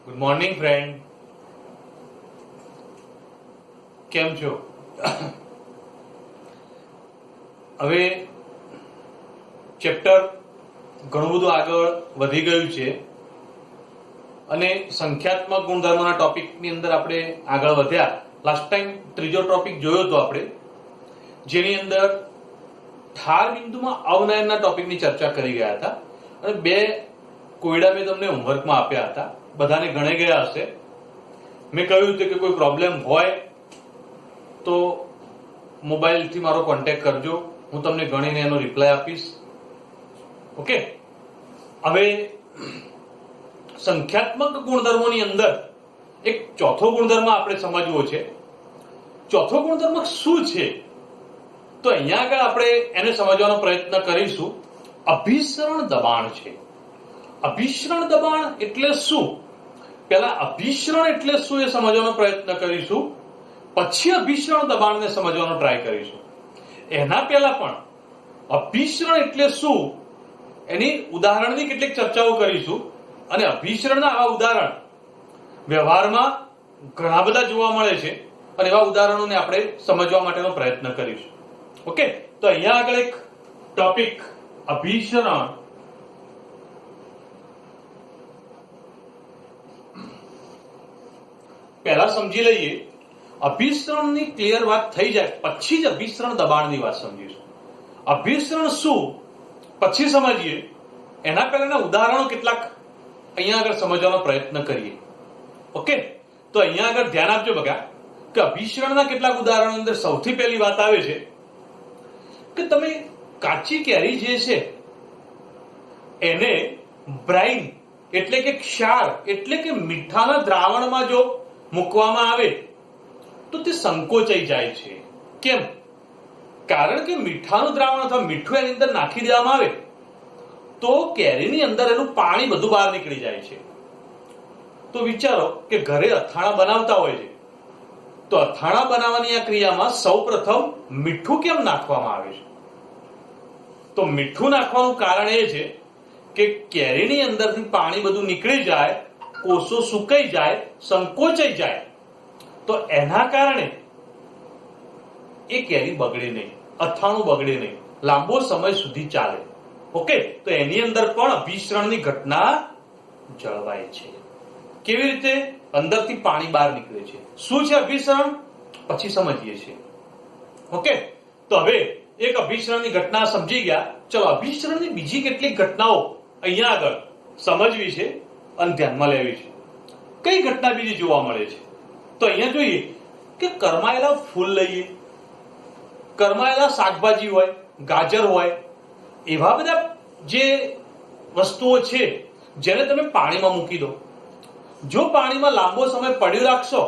Good morning friend, કેમ છો? હવે ચેપ્ટર ઘણું બધું આગળ વધી ગયું છે અને સંખ્યાત્મક ગુણધર્મોના ટોપિકની અંદર આપણે આગળ વધ્યા. લાસ્ટ ટાઈમ ત્રીજો ટોપિક જોયો હતો આપણે, જેની અંદર ઠાર બિંદુમાં અવનયનના ટોપિકની ચર્ચા કરી ગયા હતા અને બે કોયડા મેં તમને હોમવર્કમાં આપ્યા હતા. બધાને ગણાઈ ગયા હશે. મેં કહ્યું હતું કે કોઈ પ્રોબ્લેમ હોય તો મોબાઈલથી મારો કોન્ટેક્ટ કરજો, હું તમને ગણીને એનો રિપ્લાય આપીશ. ઓકે, હવે સંખ્યાત્મક ગુણધર્મોની અંદર એક ચોથો ગુણધર્મ આપણે સમજવો છે. ચોથો ગુણધર્મ શું છે તો અહીંયા આગળ આપણે એને સમજવાનો પ્રયત્ન કરીશું. અભિસરણ દબાણ છે. અભિસરણ દબાણ એટલે શું? પહેલા અભિસરણ એટલે શું એ સમજવાનો પ્રયત્ન કરીશું, પછી અભિસરણ દબાણને સમજવાનો ટ્રાય કરીશું. એના પહેલા પણ અભિસરણ એટલે શું એની ઉદાહરણની કેટલીક ચર્ચાઓ કરીશું અને અભિસરણના આવા ઉદાહરણ વ્યવહારમાં ઘણા બધા જોવા મળે છે અને એવા ઉદાહરણોને આપણે સમજવા માટેનો પ્રયત્ન કરીશું. ઓકે, તો અહીંયા આગળ એક ટોપિક અભિસરણ. પહેલા સમજી લઈએ. અભિસરણની ક્લિયર વાત થઈ જાય પછી જ અભિસરણ દબાણની વાત સમજીશું. અભિસરણ શું પછી સમજીએ, એના પહેલાના ઉદાહરણો કેટલાક અહીંયા આગળ સમજવાનો પ્રયત્ન કરીએ. ઓકે, તો અહીંયા આગળ ધ્યાન આપજો બગા કે અભિસરણના કેટલાક ઉદાહરણો અંદર સૌથી પહેલી વાત આવે છે કે તમે કાચી કેરી જે છે એને બ્રાઇન એટલે કે ક્ષાર એટલે કે મીઠાના દ્રાવણમાં જો મૂકવામાં આવે તો તે સંકોચાઈ જાય છે. કેમ? કારણ કે મીઠાનું દ્રાવણ અથવા મીઠું એની અંદર નાખી દેવામાં આવે તો કેરીની અંદર એનું પાણી બધું બહાર નીકળી જાય છે. તો વિચારો કે ઘરે અથાણા બનાવતા હોય છે, તો અથાણા બનાવવાની આ ક્રિયામાં સૌપ્રથમ મીઠું કેમ નાખવામાં આવે છે? તો મીઠું નાખવાનું કારણ એ છે કે કેરીની અંદરથી પાણી બધું નીકળી જાય, કોષો સુકાઈ જાય, સંકોચાઈ જાય, તો એના કારણે એ કેરી બગડે નહીં, અથાણું બગડે નહીં, લાંબો સમય સુધી ચાલે. ઓકે, તો એની અંદર પણ અભિસરણની ઘટના જળવાય છે. કેવી રીતે? અંદરથી પાણી બહાર નીકળે છે. શું છે અભિસરણ? પછી સમજીએ છીએ. ઓકે, તો હવે એક અભિસરણની ઘટના સમજી ગયા. ચલો અભિસરણની બીજી કેટલીક ઘટનાઓ અહીંયા આગળ સમજવી છે અને ધ્યાનમાં લેવી છે. કઈ ઘટના બીજી જોવા મળે છે? તો અહીંયા જોઈએ કે કરમાયેલા ફૂલ લઈએ, કરમાયેલા શાકભાજી હોય, ગાજર હોય, એવા બધા જે વસ્તુઓ છે જેને તમે પાણીમાં મૂકી દો. જો પાણીમાં લાંબો સમય પડ્યું રાખશો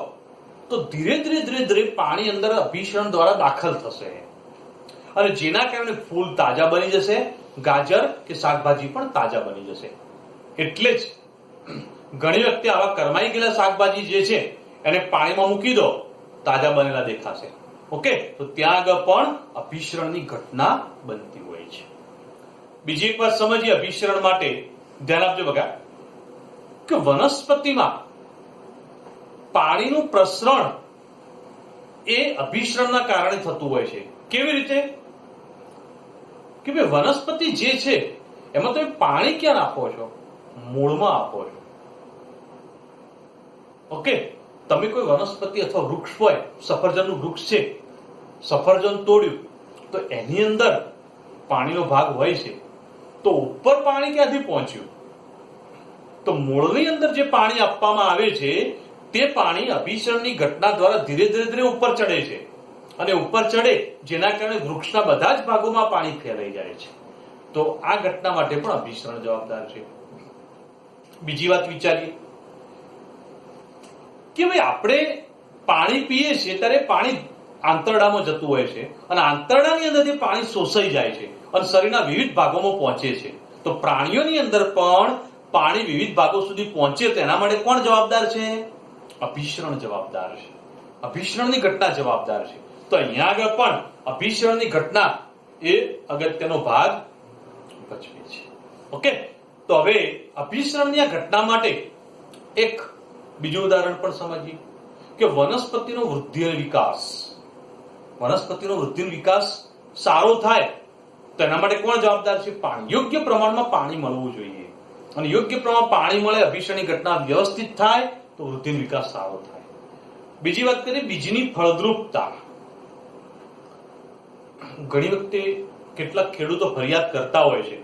તો ધીરે ધીરે પાણી અંદર અભિસરણ દ્વારા દાખલ થશે અને જેના કારણે ફૂલ તાજા બની જશે, ગાજર કે શાકભાજી પણ તાજા બની જશે. એટલે જ ઘણી વખતે આવા કરમાઈ ગયેલા શાકભાજી જે છે એને પાણીમાં મૂકી દો, તાજા બનેલા દેખાશે. ઓકે, તો ત્યાં આગળ પણ અભિસરણની ઘટના બનતી હોય છે. બીજી એક વાત સમજીએ અભિસરણ માટે. ધ્યાન આપજો બગા કે વનસ્પતિમાં પાણીનું પ્રસરણ એ અભિસરણના કારણે થતું હોય છે. કેવી રીતે? કે ભાઈ વનસ્પતિ જે છે એમાં તમે પાણી ક્યાં આપો છો? મૂળમાં આપો છો. ઓકે, તમે કોઈ વનસ્પતિ અથવા વૃક્ષ હોય, સફરજનનું વૃક્ષ છે, સફરજન તોડ્યું તો એની અંદર પાણીનો ભાગ હોય છે, તો ઉપર પાણી ક્યાંથી પહોંચ્યું? તો મૂળની અંદર જે પાણી આપવામાં આવે છે તે પાણી અભિસરણની ઘટના દ્વારા ધીરે ધીરે ઉપર ચડે છે અને ઉપર ચડે જેના કારણે વૃક્ષના બધા જ ભાગોમાં પાણી ફેલાઈ જાય છે. તો આ ઘટના માટે પણ અભિસરણ જવાબદાર છે. બીજી વાત વિચારીએ કે ભાઈ આપણે પાણી પીએ છીએ ત્યારે પાણી આંતરડામાં જતું હોય છે અને આંતરડાની અંદરથી પાણી શોષાઈ જાય છે અને શરીરના વિવિધ ભાગોમાં પહોંચે છે. તો પ્રાણીઓની અંદર પણ પાણી વિવિધ ભાગો સુધી પહોંચે તો એના માટે કોણ જવાબદાર છે? અભિસરણ જવાબદાર છે. અભિસરણની ઘટના જવાબદાર છે. તો અહીંયા આગળ પણ અભિસરણની ઘટના એ અગત્યનો ભાગ ભજવે છે. ઓકે, તો હવે અભિસરણની આ ઘટના માટે એક બીજું ઉદાહરણ પણ સમજીએ કે વનસ્પતિનો વૃદ્ધિ અને વિકાસ. વનસ્પતિનો વૃદ્ધિ અને વિકાસ સારો થાય તો એના માટે કોણ જવાબદાર છે? પાણી. યોગ્ય પ્રમાણમાં પાણી મળવું જોઈએ અને યોગ્ય પ્રમાણમાં પાણી મળે, અભિસરણની ઘટના વ્યવસ્થિત થાય તો વૃદ્ધિ અને વિકાસ સારો થાય. બીજી વાત કરીએ બીજની ફળદ્રુપતા. ઘણી વખતે કેટલાક ખેડૂતો ફરિયાદ કરતા હોય છે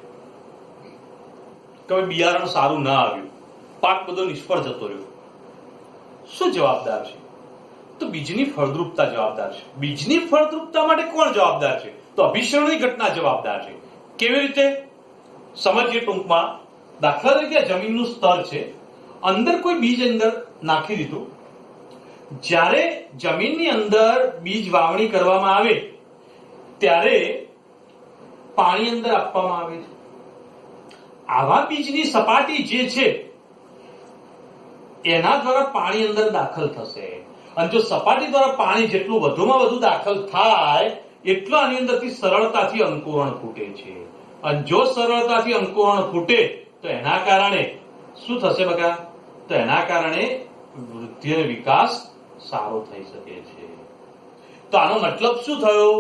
કે બિયારણ સારું ના આવ્યું, પાક બધો નિષ્ફળ જતો રહ્યો. શું જવાબદાર છે? તો બીજની ફળદ્રુપતા જવાબદાર છે. બીજની ફળદ્રુપતા માટે કોણ જવાબદાર છે? તો અભિસરણની ઘટના જવાબદાર છે. કેવી રીતે સમજીએ ટૂંકમાં. દાખલા તરીકે જમીનનું સ્તર છે, અંદર કોઈ બીજ અંદર નાખી દીધું. જ્યારે જમીનની અંદર બીજ વાવણી કરવામાં આવે ત્યારે પાણી અંદર આપવામાં આવે છે. આવા બીજની સપાટી જે છે એના દ્વારા પાણી અંદર દાખલ થશે અને જો સપાટી દ્વારા પાણી જેટલું વધુમાં વધુ દાખલ થાય એટલા આની અંદરથી સરળતાથી અંકુરણ ફૂટે છે. અને જો સરળતાથી અંકુરણ ફૂટે તો એના કારણે શું થશે બકા? તો એના કારણે વૃદ્ધિ અને વિકાસ સારો થઈ શકે છે. તો આનો મતલબ શું થયો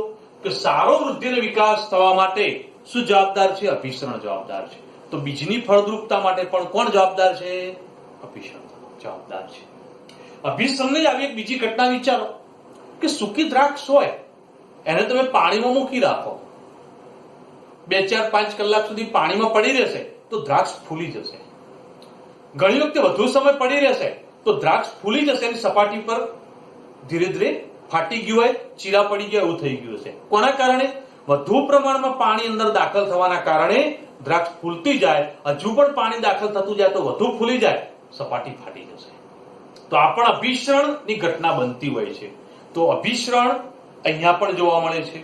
કે સારો વૃદ્ધિ અને વિકાસ થવા માટે શું જવાબદાર છે? અભિસરણ જવાબદાર છે. તો બીજની ફળદ્રુપતા માટે પણ કોણ જવાબદાર છે? અભિસરણ જવાબદાર છે. અભિસરણની જ આવી એક બીજી ઘટના વિચારો કે સૂકી દ્રાક્ષ હોય એને તમે પાણીમાં મૂકી રાખો, 2, 4, 5 કલાક સુધી પાણીમાં પડી રહેશે તો દ્રાક્ષ ફૂલી જશે. ઘણી વખતે વધુ સમય પડી રહેશે તો દ્રાક્ષ ફૂલી જશે, એની સપાટી પર ધીરે ધીરે ફાટી ગયું હોય, ચીરા પડી ગયા એવું થઈ ગયું હશે. કોના કારણે? વધુ પ્રમાણમાં પાણી અંદર દાખલ થવાના કારણે દ્રાક્ષ ફૂલતી જાય. હજુ પણ પાણી દાખલ થતું જાય તો વધુ ફૂલી જાય, સપાટી ફાટી જશે. તો આ પણ અભિસરણની ઘટના બનતી હોય છે. તો અભિસરણ અહીંયા પણ જોવા મળે છે.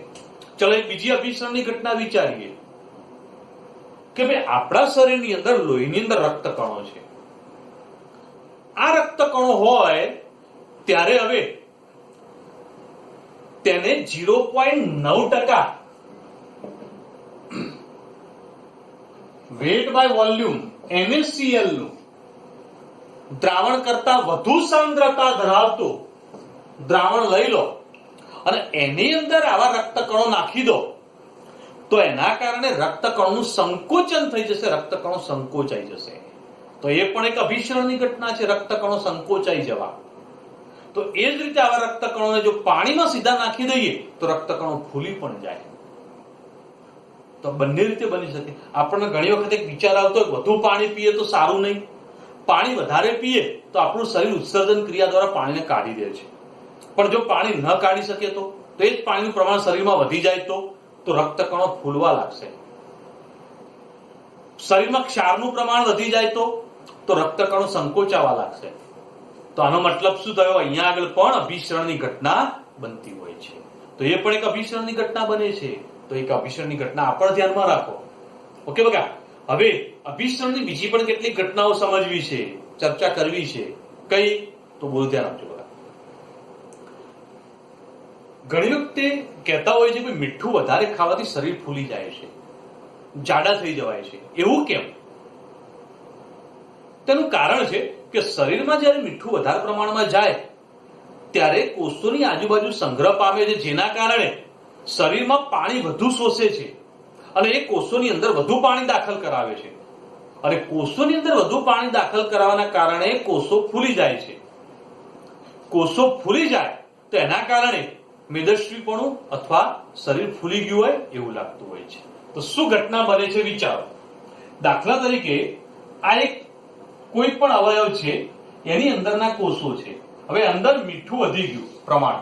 ચલો એક બીજી અભિસરણની ઘટના વિચારીએ કે ભાઈ આપણા શરીરની અંદર લોહીની અંદર રક્તકણો છે. આ રક્તકણો હોય ત્યારે હવે તેને 0.9% વેટ બાય વોલ્યુમ NaCl નું દ્રાવણ કરતા વધુ સાંદ્રતા ધરાવતું દ્રાવણ લઈ લો અને એની અંદર આવા રક્તકણો નાખી દો તો એના કારણે રક્તકણોનું સંકોચન થઈ જશે, રક્તકણો સંકોચાઈ જશે. તો એ પણ એક અભિસરણની ઘટના છે, રક્તકણો સંકોચાઈ જવા. તો એ જ રીતે આવા રક્તકણોને જો પાણીમાં સીધા નાખી દઈએ તો રક્તકણો ફૂલી પણ જાય. તો બંને રીતે બની શકે. આપણને ઘણી વખત એક વિચાર આવતો હોય વધુ પાણી પીએ તો સારું નહીં, પાણી વધારે પીએ તો આપણું શરીર ઉત્સર્જન ક્રિયા દ્વારા પાણીને કાઢી દે છે. પણ જો પાણી ન કાઢી શકે તો એ જ પાણીનું પ્રમાણ શરીરમાં વધી જાય તો રક્તકણો ફૂલવા લાગશે. શરીરમાં ક્ષારનું પ્રમાણ વધી જાય તો રક્તકણો સંકોચાવા લાગશે. તો આનો મતલબ શું થયો? અહીંયા આગળ પણ અભિસરણની ઘટના બનતી હોય છે. તો એ પણ એક અભિસરણની ઘટના બને છે. તો એક અભિસરણની ઘટના આપણે ધ્યાનમાં રાખો. ઓકે બકા. હવે અભિસરણની બીજી પણ કેટલીક ઘટનાઓ સમજવી છે, ચર્ચા કરવી છે. કઈ? તો બહુ ધ્યાન આપજો બકા. ઘણી વખતે કહેતા હોય છે કે મીઠું વધારે ખાવાથી શરીર ફૂલી જાય છે, જાડા થઈ જવાય છે. એવું કેમ? તેનું કારણ છે કે શરીરમાં જ્યારે મીઠું વધારે પ્રમાણમાં જાય ત્યારે કોષોની આજુબાજુ સંગ્રહ પામે છે, જેના કારણે શરીરમાં પાણી વધુ શોષે છે અને એ કોષોની અંદર વધુ પાણી દાખલ કરાવે છે. અને કોષોની અંદર વધુ પાણી દાખલ કરાવવાના કારણે કોષો ફૂલી જાય છે. કોષો ફૂલી જાય તો એના કારણે મેદસ્વીપણું અથવા શરીર ફૂલી ગયું હોય એવું લાગતું હોય છે. તો શું ઘટના બને છે વિચારો. દાખલા તરીકે આ એક કોઈ પણ અવયવ છે, એની અંદરના કોષો છે. હવે અંદર મીઠું વધી ગયું પ્રમાણ,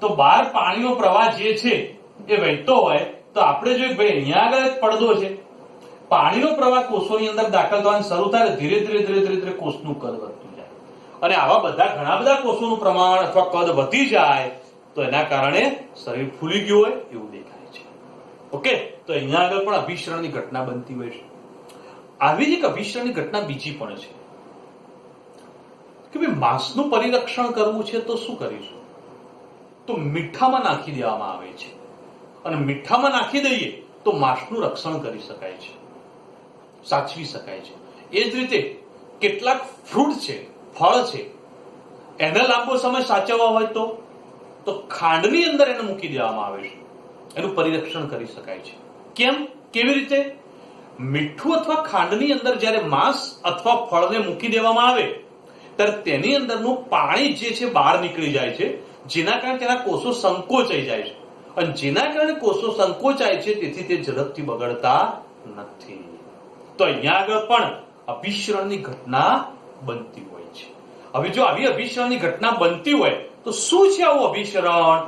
તો બહાર પાણીનો પ્રવાહ જે છે એ વહેતો હોય તો આપણે જોઈએ ભાઈ અહીંયા આગળ એક પડદો છે, પાણીનો પ્રવાહ કોષોની અંદર દાખલ થવાનું શરૂ થાય ધીરે ધીરે ધીરે ધીરે ધીરે કોષનું કદ વધતું જાય. અને આવા ઘણા બધા કોષોનું પ્રમાણ અથવા કદ વધી જાય તો એના કારણે શરીર ફૂલી ગયું હોય એવું દેખાય છે. ઓકે. તો અહીંયા આગળ પણ અભિસરણની ઘટના બનતી હોય છે. આવી જ એક અભિસરણની ઘટના બીજી પણ છે કે ભાઈ માંસનું પરિરક્ષણ કરવું છે તો શું કરીશું? તો મીઠામાં નાખી દેવામાં આવે છે અને મીઠામાં નાખી દઈએ તો માંસનું રક્ષણ કરી શકાય છે, સાચવી શકાય છે. એ જ રીતે કેટલાક ફ્રૂટ છે, ફળ છે એને લાંબો સમય સાચવવા હોય તો ખાંડની અંદર એને મૂકી દેવામાં આવે છે, એનું પરિરક્ષણ કરી શકાય છે. કેમ? કેવી રીતે? મીઠું અથવા ખાંડની અંદર જ્યારે માંસ અથવા ફળને મૂકી દેવામાં આવે ત્યારે તેની અંદરનું પાણી જે છે બહાર નીકળી જાય છે, જેના કારણે તેના કોષો સંકોચાઈ જાય છે, અને જેના કારણે કોષો સંકોચાય છે તેથી તે ઝડપથી બગડતા નથી. તો અહીંયા આગળ પણ અભિસરણની ઘટના બનતી હોય છે. હવે જો આવી અભિસરણની ઘટના બનતી હોય તો શું છે આવું અભિસરણ,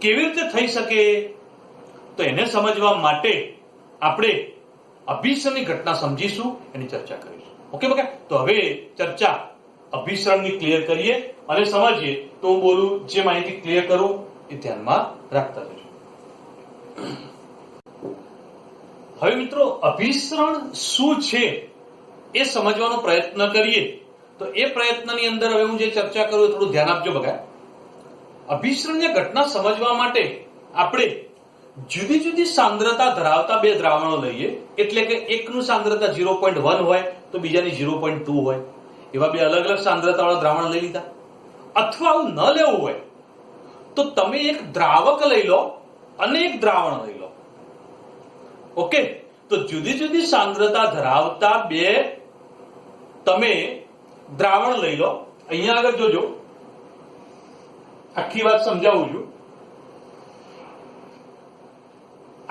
કેવી રીતે થઈ શકે? તો એને સમજવા માટે આપણે અભિસરણની ઘટના સમજીશું, એની ચર્ચા કરીશું. ઓકે બકા? તો હવે ચર્ચા અભિસરણની ક્લિયર કરીએ અને સમજીએ. તો હું બોલું જે માહિતી ક્લિયર કરું એ ધ્યાનમાં રાખતા જજો. હવે મિત્રો, અભિસરણ શું છે એ સમજવાનો પ્રયત્ન કરીએ. તો એ પ્રયત્નની અંદર હવે હું જે ચર્ચા કરું એ થોડું ધ્યાન આપજો બકા. અભિસરણની ઘટના સમજવા માટે આપણે જુદી જુદી સાંદ્રતા ધરાવતા બે દ્રાવણો લઈએ, એટલે કે એકનું સાંદ્રતા 0.1 હોય તો બીજાની 0.2 હોય, એવા બે અલગ અલગ સાંદ્રતાવાળા દ્રાવણ લઈ લીધા. અથવા આવું ન લેવું હોય તો તમે એક દ્રાવક લઈ લો અને એક દ્રાવણ લઈ લો. ઓકે? તો જુદી જુદી સાંદ્રતા ધરાવતા બે તમે દ્રાવણ લઈ લો. અહીંયા આગળ જોજો, આખી વાત સમજાવું છું.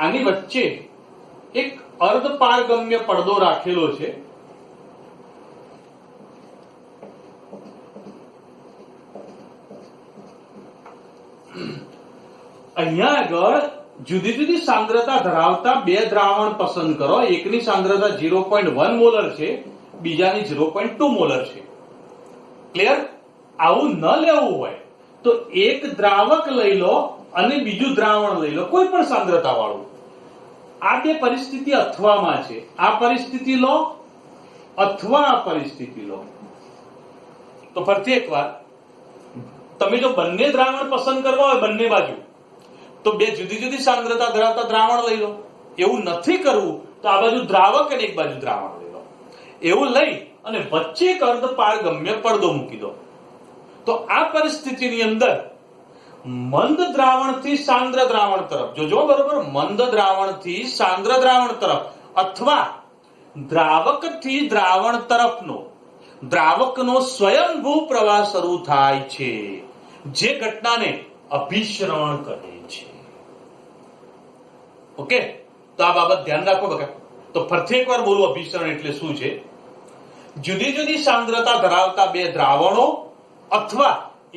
આની વચ્ચે એક અર્ધપારગમ્ય પડદો રાખેલો છે. અહીંયા આગળ જુદી જુદી સાંદ્રતા ધરાવતા બે દ્રાવણ પસંદ કરો. એકની સાંદ્રતા 0.1 મોલર છે, બીજાની 0.2 મોલર છે. ક્લિયર? આવું ન લેવું હોય તો એક દ્રાવક લઈ લો અને બીજું દ્રાવણ લઈ લો, કોઈ પણ સાંદ્રતા વાળું. આ બે પરિસ્થિતિ અથવામાં છે. આ પરિસ્થિતિ લો અથવા આ પરિસ્થિતિ લો. તો ફરીથી એકવાર, તમે જો બંને દ્રાવણ પસંદ કરવા હોય બંને બાજુ, તો બે જુદી જુદી સાંદ્રતા ધરાવતા દ્રાવણ લઈ લો. એવું નથી કરવું તો આ બાજુ દ્રાવક અને એક બાજુ દ્રાવણ લઈ લો. એવું લઈ અને વચ્ચે એક અર્ધપારગમ્ય પડદો મૂકી દો. તો આ પરિસ્થિતિની અંદર મંદ દ્રાવણથી સાંદ્ર દ્રાવણ તરફ, જોજો બરોબર, મંદ દ્રાવણથી સાંદ્ર દ્રાવણ તરફ અથવા દ્રાવકથી દ્રાવણ તરફનો દ્રાવકનો સ્વયંભૂ પ્રવાહ શરૂ થાય છે, જે ઘટનાને અભિસરણ કહે છે. ઓકે? તો આ બાબત ધ્યાન રાખો બકા. તો ફરીથી એકવાર બોલું, અભિસરણ એટલે શું છે? જુદી જુદી સાંદ્રતા ધરાવતા બે દ્રાવણો અથવા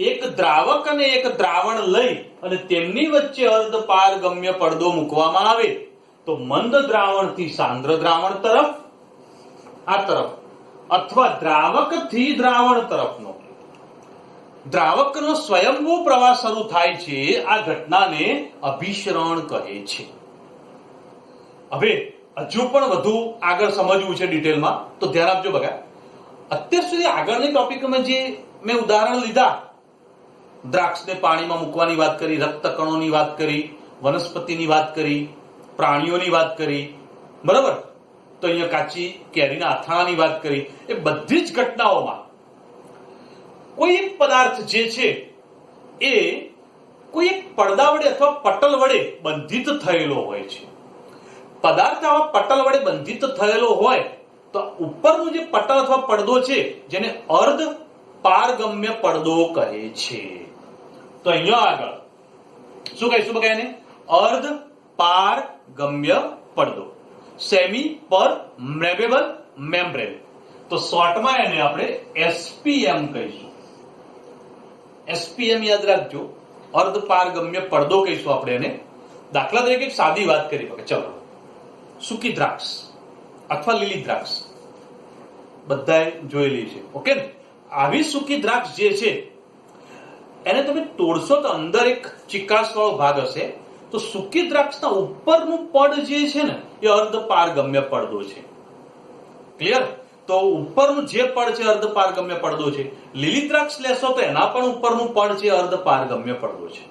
એક દ્રાવક અને એક દ્રાવણ લઈ અને તેમની વચ્ચે અર્ધપારગમ્ય પડદો મૂકવામાં આવે તો મંદ દ્રાવણથી સાંદ્ર દ્રાવણ તરફ, આ તરફ, અથવા દ્રાવકથી દ્રાવણ તરફનો દ્રાવકનો સ્વયંભૂ પ્રવાહ શરૂ થાય છે. આ ઘટનાને અભિસરણ કહે છે. હવે હજુ પણ વધુ આગળ સમજવું છે ડિટેલમાં, તો ધ્યાન આપજો બગા. અત્યાર સુધી આગળની ટોપિકમાં જે મેં ઉદાહરણ લીધા, દ્રાક્ષને પાણીમાં મૂકવાની વાત કરી, રક્તકણોની વાત કરી, વનસ્પતિની વાત કરી, પ્રાણીઓની વાત કરી, બરાબર? તો અહીંયા કાચી કેરીના અથાણાની વાત કરી. એ બધી જ ઘટનાઓમાં કોઈ એક પદાર્થ જે છે એ કોઈ એક પડદા વડે અથવા પટલ વડે બંધિત થયેલો હોય છે. પદાર્થ આવા પટલ વડે બંધિત થયેલો હોય તો ઉપરનું જે પટલ અથવા પડદો છે જેને અર્ધ પારગમ્ય પડદો કહે છે. તો અહીંયા આગળ શું કહીશું બકા એને? અર્ધ પારગમ્ય પડદો, સેમી પરમેબેબલ મેમ્બ્રેન. તો શોર્ટમાં એને આપણે એસપીએમ કહીશું. એસપીએમ યાદ રાખજો, અર્ધ પારગમ્ય પડદો કહીશું આપણે એને. દાખલા તરીકે એક સાદી વાત કરી બકા. ચલો, સૂકી દ્રાક્ષ અથવા લીલી દ્રાક્ષ બધાએ જોયેલી છે. ઓકે? આવી સૂકી દ્રાક્ષ જે છે એને તમે તોડશો તો અંદર એક ચિકાસ વાળો ભાગ હશે. તો સૂકી દ્રાક્ષના ઉપરનું પડ જે છે ને એ અર્ધ પારગમ્ય પડદો છે. ક્લિયર? તો ઉપરનું જે પડ છે અર્ધ પારગમ્ય પડદો છે. લીલી દ્રાક્ષ લેશો તો એના પણ ઉપરનું પડ છે અર્ધ પારગમ્ય પડદો છે.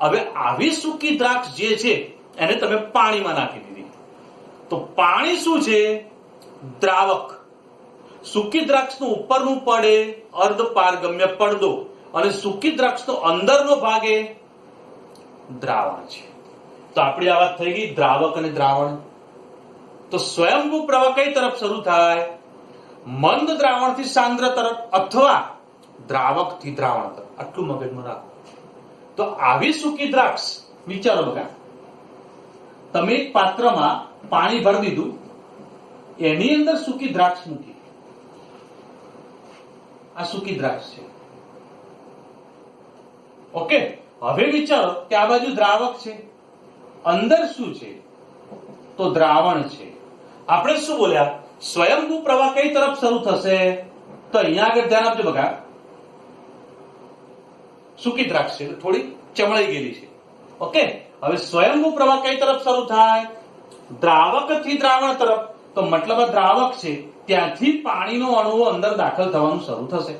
હવે આવી સૂકી દ્રાક્ષ જે છે એને તમે પાણીમાં નાખી દીધી તો પાણી શું છે? દ્રાવક. સૂકી દ્રાક્ષનું ઉપરનું પડે અર્ધપારગમ્ય પડદો અને સૂકી દ્રાક્ષનો અંદરનો ભાગ એ દ્રાવણ છે. તો આપણી આ વાત થઈ ગઈ દ્રાવક અને દ્રાવણ. તો સ્વયંભૂ પ્રવાહ કઈ તરફ શરૂ થાય? મંદ દ્રાવણથી સાંદ્ર તરફ અથવા દ્રાવકથી દ્રાવણ તરફ. આટલું મગજમાં રાખો. તો આવી સૂકી દ્રાક્ષ વિચારો બકા, તમે એક પાત્રમાં પાણી ભરી દીધું, એની અંદર સૂકી દ્રાક્ષ મૂકી. આ સૂકી દ્રાક્ષ છે. ઓકે, હવે વિચારો કે આ બાજુ દ્રાવક છે, અંદર શું છે? તો દ્રાવણ છે. આપણે શું બોલ્યા? સ્વયંભૂ પ્રવાહ કઈ તરફ શરૂ થશે? તો અહીંયા આગળ ધ્યાન આપજો બકા, સૂકી દ્રાક્ષ છે થોડી ચમડાઈ ગયેલી છે. ઓકે, હવે સ્વયંભૂ પ્રવાહ કઈ તરફ શરૂ થાય? દ્રાવકથી દ્રાવણ તરફ. તો મતલબ આ દ્રાવક છે, ત્યાંથી પાણીનો અણુ અંદર દાખલ થવાનું શરૂ થશે.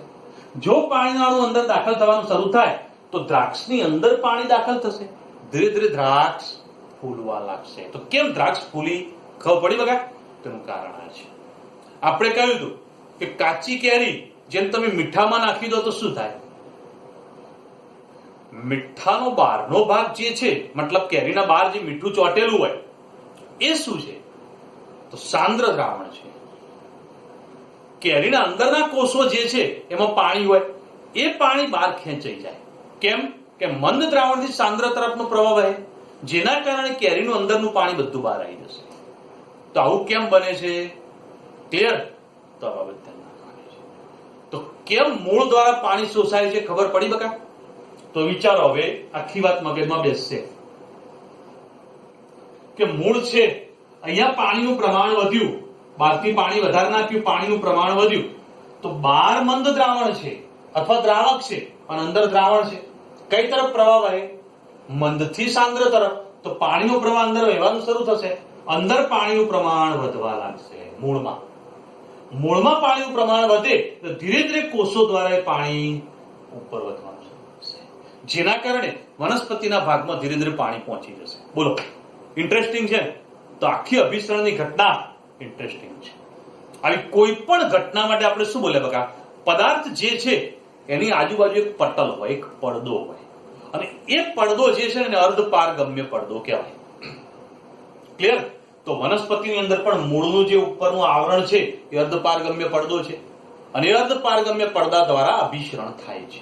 જો પાણીનો અણુ અંદર દાખલ થવાનું શરૂ થાય તો દ્રાક્ષની અંદર પાણી દાખલ થશે. ધીરે ધીરે દ્રાક્ષ ફૂલવા લાગશે. તો કેમ દ્રાક્ષ ફૂલી? ખબર પડી બગા? તેનું કારણ આ છે. આપણે કહ્યું હતું કે કાચી કેરી જેમ તમે મીઠામાં નાખી દો તો શું થાય? મીઠાનો બહારનો ભાગ જે છે, મતલબ કેરીના બહાર જે મીઠું ચોટેલું હોય એ શું છે? તો સાંદ્ર દ્રાવણ છે. કેરીના અંદરના કોષો જે છે એમાં પાણી હોય, એ પાણી બહાર ખેંચાઈ જાય. કેમ? કે મંદ દ્રાવણથી સાંદ્ર તરફનો પ્રવાહ વહે, જેના કારણે કેરીનું અંદરનું પાણી બધું બહાર આવી જશે. તો આવું કેમ બને છે? ક્લિયર? તો આ બાબત ધ્યાન રાખવાની છે. તો કેમ મૂળ દ્વારા પાણી શોષાય છે? ખબર પડી બકા? તો વિચારો, હવે આખી વાત મગજમાં બેસશે કે મૂળ છે, અહીંયા પાણીનું પ્રમાણ વધ્યું, બહારથી પાણી વધારે નાખ્યું, પાણીનું પ્રમાણ વધ્યું, તો બહાર મંદ દ્રાવણ છે અથવા દ્રાવક છે અને અંદર દ્રાવણ છે. કઈ તરફ પ્રવાહ વહે? મંદથી સાંદ્ર તરફ. તો પાણીનો પ્રવાહ અંદર વહેવાનું શરૂ થશે. અંદર પાણીનું પ્રમાણ વધવા લાગશે. મૂળમાં પાણીનું પ્રમાણ વધે તો ધીરે ધીરે કોષો દ્વારા પાણી ઉપર વધવાનું શરૂ થશે, જેના કારણે વનસ્પતિના ભાગમાં ધીરે ધીરે પાણી પહોંચી જશે. બોલો, ઇન્ટરેસ્ટિંગ છે? તો આખી અભિસરણની ઘટના ઇન્ટરેસ્ટિંગ છે. આવી કોઈ પણ ઘટના માટે આપણે શું બોલે બકા? પદાર્થ જે છે એની આજુબાજુ એક પટલ હોય, એક પડદો હોય, અને એ પડદો જે છે એને અર્ધપારગમ્ય પડદો કહેવાય. ક્લિયર? તો વનસ્પતિની અંદર પણ મૂળનું જે ઉપરનું આવરણ છે એ અર્ધપારગમ્ય પડદો છે, અને એ અર્ધપારગમ્ય પડદા દ્વારા અભિસરણ થાય છે.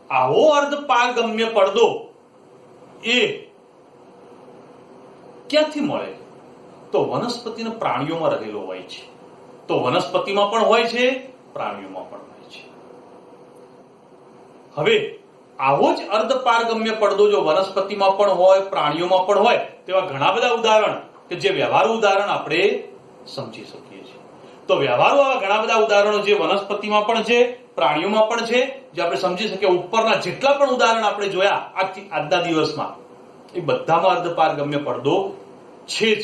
આવો અર્ધપારગમ્ય પડદો એ ક્યાંથી મળે? તો વનસ્પતિના પ્રાણીઓમાં રહેલો હોય છે. તો વનસ્પતિમાં પણ હોય છે, પ્રાણીઓમાં પણ હોય છે. હવે આવો જ અર્ધપારગમ્ય પડદો જો વનસ્પતિમાં પણ હોય, પ્રાણીઓમાં પણ હોય, તેવા ઘણા બધા ઉદાહરણ કે જે વ્યવહારુ ઉદાહરણ આપણે સમજી શકીએ છીએ. તો વ્યવહારુ આવા ઘણા બધા ઉદાહરણો જે વનસ્પતિમાં પણ છે, પ્રાણીઓમાં પણ છે, જે આપણે સમજી શકીએ. ઉપરના જેટલા પણ ઉદાહરણ આપણે જોયા આજના દિવસમાં, એ બધામાં અર્ધપારગમ્ય પડદો છે જ.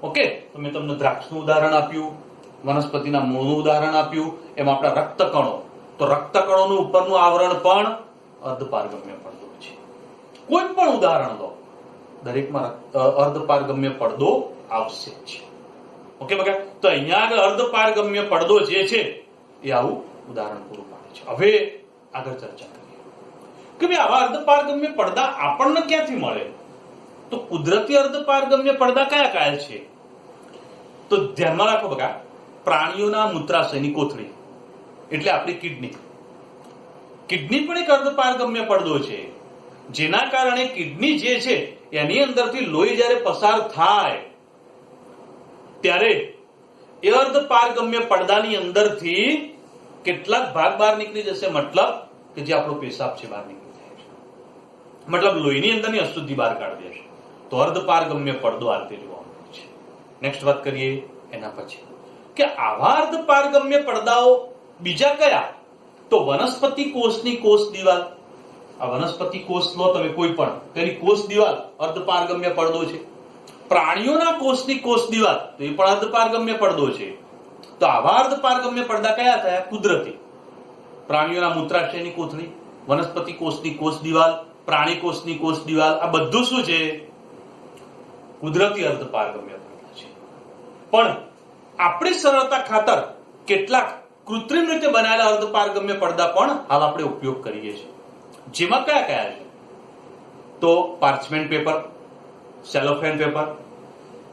ઓકે, તો મેં તમને દ્રાક્ષનું ઉદાહરણ આપ્યું, વનસ્પતિના મૂળનું ઉદાહરણ આપ્યું, એમાં આપણા રક્તકણો. તો રક્તકણોનું ઉપરનું આવરણ પણ અર્ધપારગમ્ય પડદો છે. કોઈ પણ ઉદાહરણ લો, દરેકમાં અર્ધપારગમ્ય પડદો આવશે જ. ઓકે બકા? તો અહીંયા આગળ અર્ધપારગમ્ય પડદો જે છે એ આવું ઉદાહરણ પૂરું પાડે છે. હવે આગળ ચર્ચા કરીએ કે ભાઈ આવા અર્ધપારગમ્ય પડદા આપણને ક્યાંથી મળે? તો કુદરતી અર્ધપારગમ્ય પડદા કયા કયા છે? તો ધ્યાનમાં રાખો બકા, પ્રાણીઓના મૂત્રાશયની કોથળી એટલે આપણી કિડની. કિડની પણ એક અર્ધપારગમ્ય પડદો છે, જેના કારણે કિડની જે છે એની અંદરથી લોહી જ્યારે પસાર થાય ત્યારે એ અર્ધપારગમ્ય પડદાની અંદરથી કેટલાક ભાગ બહાર નીકળી જશે. મતલબ કે જે આપણો પેશાબ છે બહાર નીકળી જાય છે, મતલબ લોહીની અંદરની અશુદ્ધિ બહાર કાઢી દેશે. તો અર્ધપારગમ્ય પડદો આ રીતે જોવા મળે છે. નેક્સ્ટ વાત કરીએ એના પછી કે આવા અર્ધપારગમ્ય પડદાઓ બીજા કયા? તો વનસ્પતિ કોષની કોષ દિવાલ. આ વનસ્પતિ કોષ લો તમે કોઈ પણ, તેની કોષ દિવાલ અર્ધપારગમ્ય પડદો છે. પ્રાણીઓના કોષની કોષ દિવાલ, તો એ પણ અર્ધપારગમ્ય પડદો છે. તો આવા અર્ધપારગમ્ય પડદા કયા થયા? કુદરતી. પ્રાણીઓના મૂત્રાશયની કોથળી, વનસ્પતિ કોષની કોષ દિવાલ, પ્રાણી કોષની કોષ દિવાલ, આ બધું શું છે? કુદરતી અર્ધપારગમ્ય પડદા છે. પણ આપણી સરળતા ખાતર કેટલાક કૃત્રિમ રીતે બનાવેલા અર્ધપારગમ્ય પડદા પણ હાલ આપણે ઉપયોગ કરીએ છીએ. જેમાં કયા કયા છે? તો પાર્ચમેન્ટ પેપર, સેલોફેન પેપર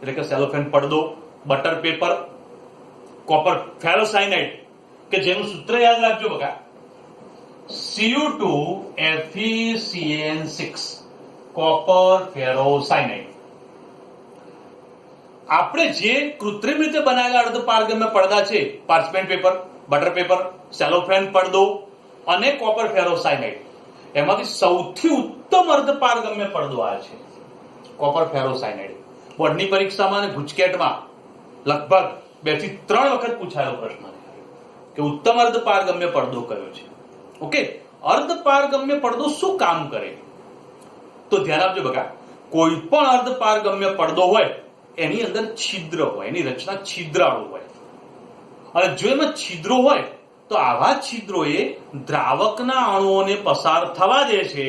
એટલે કે સેલોફેન પડદો, બટર પેપર, કોપર ફેરોસાયનાઇડ કે જેનું સૂત્ર યાદ રાખજો બકા, Cu2FeCN6 કોપર ફેરોસાયનાઇડ. આપણે જે કૃત્રિમ રીતે બનાવેલા અર્ધપારગમ્ય પડદા છે, parchment paper, butter paper, cellophane પડદો અને કોપર ફેરોસાયનાઇડ, એમાંથી સૌથી ઉત્તમ અર્ધપારગમ્ય પડદો આ છે કોપર ફેરોસાયનાઇડ. બોર્ડની પરીક્ષામાં અને ગુજકેટમાં લગભગ 2 થી 3 વખત પૂછાયેલો પ્રશ્ન કે ઉત્તમ અર્ધપારગમ્ય પડદો કયો છે. ઓકે, અર્ધપારગમ્ય પડદો શું કામ કરે? તો ધ્યાન આપજો બકા, કોઈ પણ અર્ધપારગમ્ય પડદો હોય એની અંદર છિદ્ર હોય, એની રચના છિદ્રાળુ હોય, અને જો એમાં છિદ્રો હોય તો આવા છિદ્રોએ દ્રાવકના અણુઓને પસાર થવા દે છે,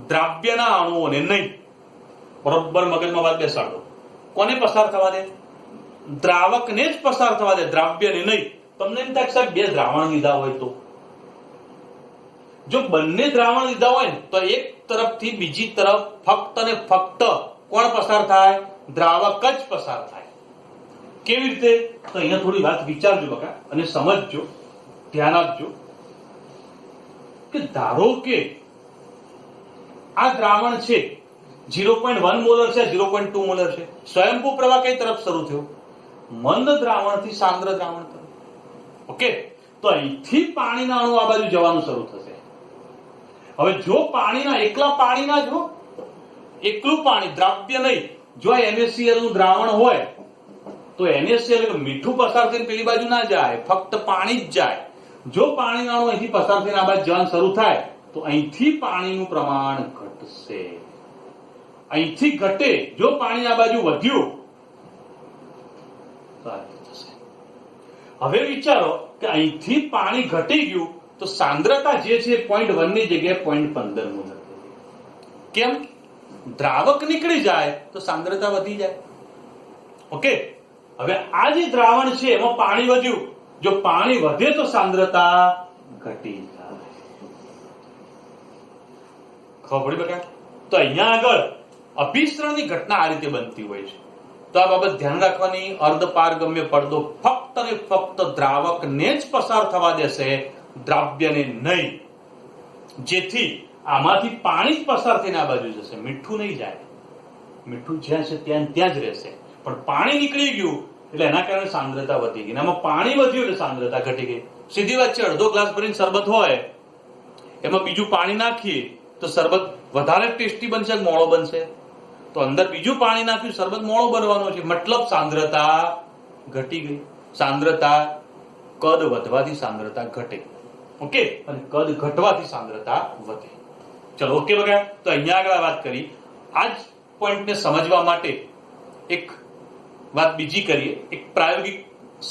દ્રાવ્યના અણુઓને નહીં. બરોબર મગજમાં વાત બેસાડો. કોને પસાર થવા દે? દ્રાવકને જ પસાર થવા દે, દ્રાવ્યને નહીં. તમને એમ થાય સાહેબ 2 દ્રાવણ લીધા હોય તો, જો બંને દ્રાવણ લીધા હોય ને તો એક તરફથી બીજી તરફ ફક્ત ને ફક્ત કોણ પસાર થાય? દ્રાવક જ પસાર થાય. કેવી રીતે? તો અહીંયા થોડી વાત વિચારજો બકા અને સમજજો, ધ્યાન આપજો કે ધારો કે આ દ્રાવણ છે 0.1 મોલર છે, 0.2 મોલર છે. સ્વયંભૂ પ્રવાહ કઈ તરફ શરૂ થયો? મંદ દ્રાવણથી સાંદ્ર દ્રાવણ તરફ. ઓકે, તો અહીંથી પાણીના અણુ આ બાજુ જવાનું શરૂ થશે. હવે જો પાણીના એકલા પાણીના જો એકલું પાણી, દ્રાવ્ય નહીં, જો NaCl નું દ્રાવણ હોય તો NaCl એટલે મીઠું પસાર થઈને પેલી બાજુ ના જાય, ફક્ત પાણી જ જાય. જો પાણીના અણુ અહીંથી પસાર થઈને આ બાજુ જવાનું શરૂ થાય તો અહીંથી પાણીનું પ્રમાણ ઘટશે. અહીંથી ઘટે, જો પાણી આ બાજુ વધ્યું તો આ થશે. હવે વિચારો કે અહીંથી પાણી ઘટી ગયું તો સાંદ્રતા જે છે 0.1 ની જગ્યાએ 0.15 મોલર. કેમ? દ્રાવક નીકળી જાય તો સાંદ્રતા વધી જાય. ઓકે, હવે આ જે દ્રાવણ છે એમાં પાણી વધ્યું, જો પાણી વધે તો સાંદ્રતા ઘટી જાય. ખબર પડી બકા? તો અહીંયા આગળ અભિસરણની ઘટના આ રીતે બનતી હોય છે. તો આ બાબત ધ્યાન રાખવાની. અર્ધપારગમ્ય પડદો ફક્ત અને ફક્ત દ્રાવકને જ પસાર થવા દેશે, દ્રાવ્યને નહીં. જેથી આમાંથી પાણી જ પસાર થઈને આ બાજુ જશે, મીઠું નહીં જાય. મીઠું જ્યાં છે ત્યાં જ રહેશે, પણ પાણી નીકળી ગયું એટલે એના કારણે સાંદ્રતા વધી ગઈ. આમાં પાણી વધ્યું એટલે સાંદ્રતા ઘટી ગઈ. સીધી વાત છે, અડધો ગ્લાસ ભરીને શરબત હોય એમાં બીજું પાણી નાખીએ તો શરબત વધારે ટેસ્ટી બનશે કે મોળો બનશે? તો અંદર બીજું પાણી નાખ્યું, શરબત મોળો બનવાનો છે. મતલબ સાંદ્રતા ઘટી ગઈ. સાંદ્રતા, કદ વધવાથી સાંદ્રતા ઘટે. ઓકે, અને કદ ઘટવાથી સાંદ્રતા વધે. ચલો ઓકે બગા. તો અહીંયા આગળ વાત કરી. આ જ પોઈન્ટને સમજવા માટે એક વાત બીજી કરીએ. એક પ્રાયોગિક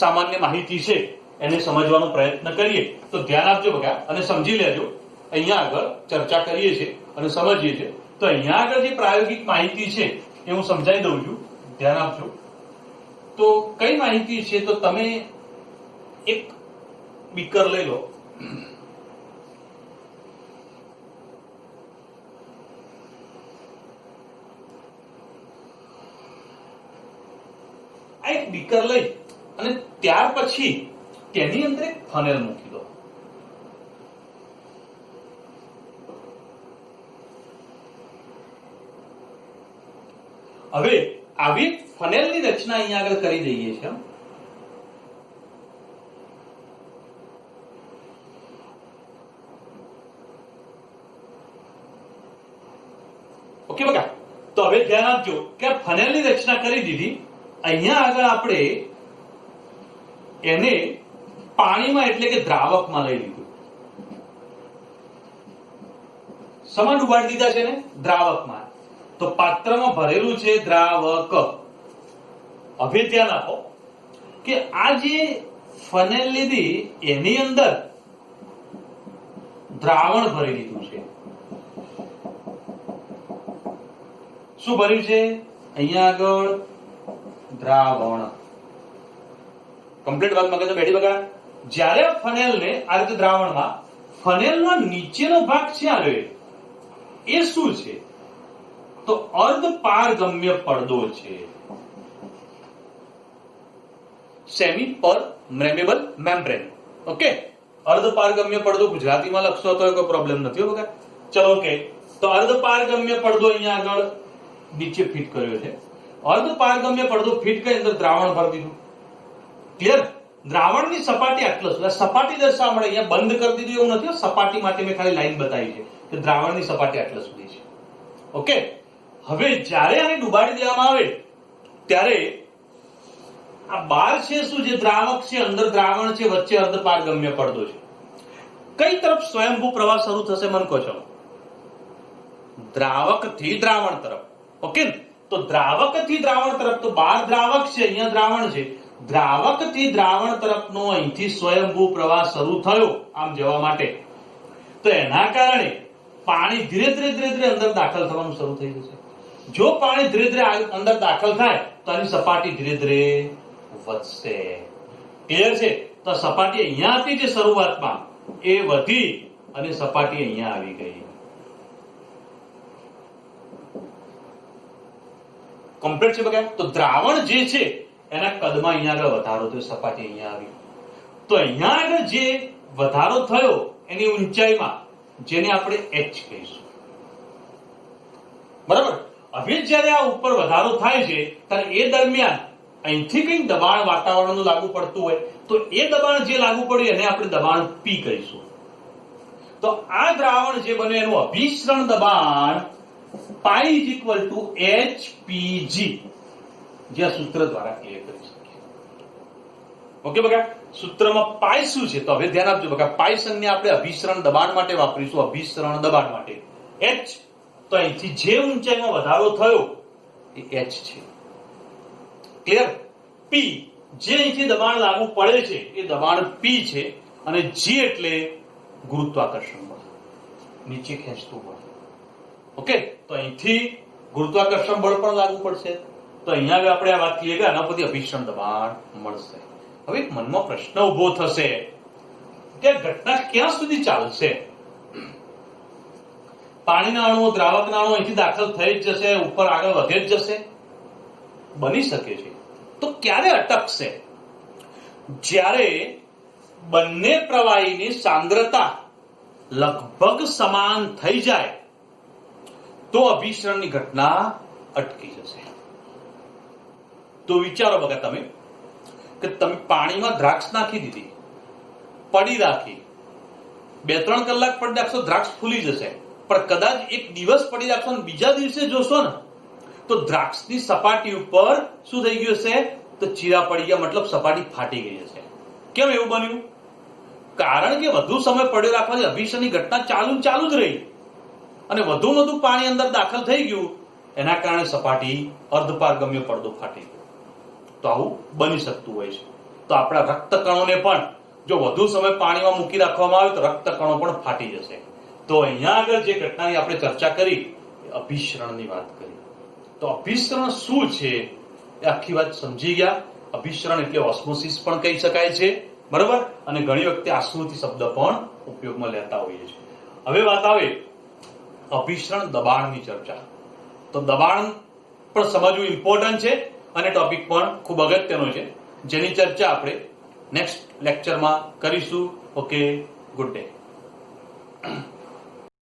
સામાન્ય માહિતી છે એને સમજવાનો પ્રયત્ન કરીએ. તો ધ્યાન આપજો બગા અને સમજી લેજો. અહીંયા આગળ ચર્ચા કરીએ છીએ અને સમજીએ છીએ. તો અહીંયા આગળ જે પ્રાયોગિક માહિતી છે એ હું સમજાવી દઉં છું, ધ્યાન આપજો. તો કઈ માહિતી છે? તો તમે એક બીકર લઈ લો. આ એક બીકર લઈ અને ત્યાર પછી તેની અંદર એક ફનેલ મૂકી દો. હવે આવી ફનેલની રચના અહીંયા આગળ કરી દઈએ છીએ. ઓકે બકા? તો હવે ધ્યાન આપજો કે ફનેલની રચના કરી દીધી. અહીંયા આગળ આપણે એને પાણીમાં એટલે કે દ્રાવકમાં લઈ લીધું. સમાન ઉબાડી દીધા છે ને દ્રાવકમાં. તો પાત્રમાં ભરેલું છે દ્રાવક. હવે ધ્યાન આપો કે આ જે ફનેલ લીધી એની અંદર દ્રાવણ ભરી દીધું છે. શું ભર્યું છે? અહીંયા આગળ દ્રાવણ. કમ્પ્લીટ વાત મગજ બેઠી બગા. જ્યારે ફનેલને આ રીતે દ્રાવણમાં ફનેલનો નીચેનો ભાગ છે આવ્યો એ શું છે? તો અર્ધ પારગમ્ય પડદો છે. Semi પરમેબલ membrane. ઓકે, અર્ધ પારગમ્ય પડદો ગુજરાતીમાં લખશો તો કોઈ પ્રોબ્લેમ નથી હો બગા. ચલો ઓકે, તો અર્ધ પારગમ્ય પડદો અહીંયા આગળ નીચે ફિટ કર્યો છે. અર્ધ પારગમ્ય પડદો ફિટ કરી અંદર દ્રાવણ ભરી દીધું. ક્લિયર? દ્રાવણની સપાટી આટલો છે. સપાટી દર્શાવવા મળે અહીંયા બંધ કરી દીધું એવું નથી. સપાટી માટે મેં ખાલી લાઈન બતાવી છે કે દ્રાવણની સપાટી આટલા સુધી છે. ઓકે, હવે જ્યારે આને ડુબાડી દેવામાં આવે ત્યારે આ બાર છે શું છે? દ્રાવક છે, અંદર દ્રાવણ છે, વચ્ચે અર્ધ પારગમ્ય પડદો છે. કઈ તરફ સ્વયંભૂ પ્રવાહ શરૂ થશે મન કહો છો? દ્રાવકથી દ્રાવણ તરફ. ઓકે, તો દ્રાવકથી દ્રાવણ તરફ. તો બાર દ્રાવક છે, અહીંયા દ્રાવણ છે. દ્રાવકથી દ્રાવણ તરફનો અહીંથી સ્વયંભૂ પ્રવાહ શરૂ થયો આમ જવા માટે. તો એના કારણે પાણી ધીરે ધીરે ધીરે ધીરે અંદર દાખલ થવાનું શરૂ થઈ જશે. જો પાણી ધીરે ધીરે અંદર દાખલ થાય તો આની સપાટી ધીરે ધીરે વધશે. ક્લિયર છે? તો સપાટી અહીંયા હતી જે શરૂઆતમાં એ વધી અને સપાટી અહીંયા આવી ગઈ. કમ્પ્લીટ છે બગા. તો દ્રાવણ જે છે એના કદમાં અહીંયા આગળ વધારો થયો, સપાટી અહીંયા આવી. તો અહીંયા આગળ જે વધારો થયો એની ઊંચાઈમાં, જેને આપણે h કહીશું. બરાબર? હવે જ્યારે આ ઉપર વધારો થાય છે ત્યારે એ દરમિયાન અહીંથી કંઈક દબાણ વાતાવરણનું લાગુ પડતું હોય તો એ દબાણ જે લાગુ પડ્યું એને આપણે દબાણ P કહીશું. તો આ દ્રાવણ જે બને એનું અભિસરણ દબાણ પાઈ ઇઝ ઇક્વલ ટુ HPG, જે આ સૂત્ર દ્વારા ક્લિયર કરી શકીએ. ઓકે બગા, સૂત્રમાં પાઈ શું છે? તો હવે ધ્યાન આપજો બગા, પાઈ સંજ્ઞા આપણે અભિસરણ દબાણ માટે વાપરીશું. અભિસરણ દબાણ માટે H, તો અહીંથી જે ઊંચાઈમાં વધારો થયો એ H છે. ક્લિયર? P, જે અહીંથી દબાણ લાગુ પડે છે એ દબાણ P છે. અને G એટલે ગુરુત્વાકર્ષણ બળ, નીચે ખેંચતું બળ. ઓકે, તો અહીંથી ગુરુત્વાકર્ષણ બળ પણ લાગુ પડશે. તો અહીંયા આપણે આ વાત કરીએ કે આના પરથી અભિસરણ દબાણ મળશે. હવે મનમાં પ્રશ્ન ઉભો થશે કે ઘટના ક્યાં સુધી ચાલશે? પાણીના અણુઓ, દ્રાવકના અણુઓ અહીંથી દાખલ થઈ જ જશે, ઉપર આગળ વધે જ જશે? બની શકે છે. તો ક્યારે અટકશે? જ્યારે બંને પ્રવાહીની સાંદ્રતા લગભગ સમાન થઈ જાય તો અભિસરણની ઘટના અટકી જશે. તો વિચારો બગા તમે કે તમે પાણીમાં દ્રાક્ષ નાખી દીધી, પડી રાખી, 2-3 કલાક પડી રાખશો દ્રાક્ષ ફૂલી જશે. પણ કદાચ એક દિવસ પડી રાખશો અને બીજા દિવસે જોશો ને તો દ્રાક્ષની સપાટી ઉપર શું થઈ ગયું હશે? તો ચીરા પડી ગયા, મતલબ સપાટી ફાટી ગઈ હશે. કેમ એવું બન્યું? કારણ કે વધુ સમય પડ્યો રાખવાથી અભિસરણની ઘટના ચાલુ જ રહી અને વધુ પાણી અંદર દાખલ થઈ ગયું. એના કારણે સપાટી અર્ધપારગમ્ય પડદો ફાટી ગયો. તો આવું બની શકતું હોય છે. તો આપણા રક્તકણોને પણ જો વધુ સમય પાણીમાં મૂકી રાખવામાં આવે તો રક્તકણો પણ ફાટી જશે. તો અહીંયા આગળ જે ઘટનાની આપણે ચર્ચા કરી એ અભિસરણની વાત કરી. તો અભિસરણ શું છે એ આખી વાત સમજી ગયા. અભિસરણ એટલે ઓસ્મોસિસ પણ કહી શકાય છે. બરાબર? અને ઘણી વખતે આશ્રુતિ શબ્દ પણ ઉપયોગમાં લેતા હોઈએ છીએ. હવે વાત આવે અભિસરણ દબાણની ચર્ચા. તો દબાણ પણ સમજવું ઇમ્પોર્ટન્ટ છે અને ટોપિક પણ ખૂબ અગત્યનો છે, જેની ચર્ચા આપણે નેક્સ્ટ લેક્ચરમાં કરીશું. Okay, good day.